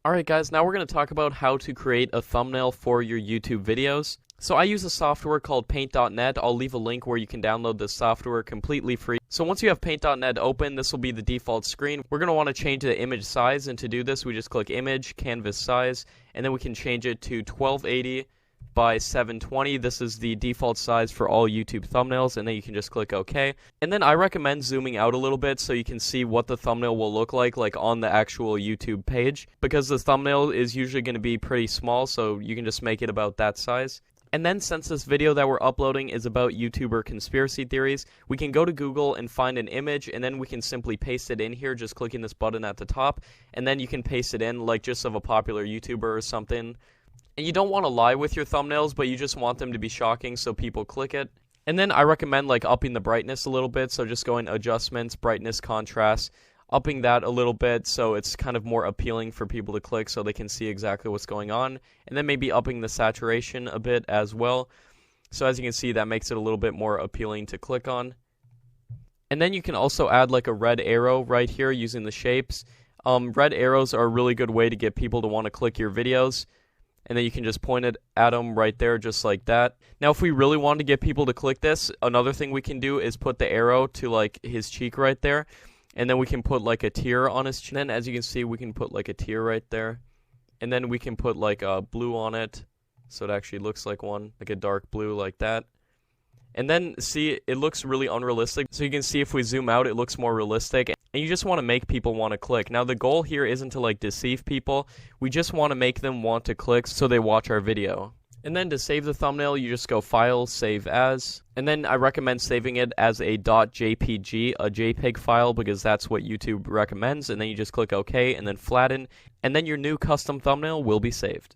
Alright guys, now we're going to talk about how to create a thumbnail for your YouTube videos. So I use a software called Paint.net. I'll leave a link where you can download this software completely free. So once you have Paint.net open, this will be the default screen. We're going to want to change the image size, and to do this we just click Image, Canvas Size, and then we can change it to 1280 by 720. This is the default size for all YouTube thumbnails, and then you can just click OK. And then I recommend zooming out a little bit so you can see what the thumbnail will look like on the actual YouTube page, because the thumbnail is usually going to be pretty small, so you can just make it about that size. And then, since this video that we're uploading is about YouTuber conspiracy theories, we can go to Google and find an image, and then we can simply paste it in here, just clicking this button at the top, and then you can paste it in, like just of a popular YouTuber or something. And you don't want to lie with your thumbnails, but you just want them to be shocking so people click it. And then I recommend upping the brightness a little bit, so just going Adjustments, Brightness, Contrast, upping that a little bit so it's kind of more appealing for people to click so they can see exactly what's going on. And then maybe upping the saturation a bit as well. So as you can see, that makes it a little bit more appealing to click on. And then you can also add a red arrow right here using the shapes. Red arrows are a really good way to get people to want to click your videos. And then you can just point it at them right there, just like that. Now, if we really want to get people to click this, another thing we can do is put the arrow to his cheek right there. And then we can put a tear on his chin. And as you can see, we can put a tear right there. And then we can put a blue on it, so it actually looks like one, like a dark blue like that. And then see, it looks really unrealistic. So you can see if we zoom out, it looks more realistic. And you just want to make people want to click. Now the goal here isn't to deceive people. We just want to make them want to click so they watch our video. And then to save the thumbnail, you just go File, Save As. And then I recommend saving it as a .jpg, a JPEG file, because that's what YouTube recommends. And then you just click OK and then flatten. And then your new custom thumbnail will be saved.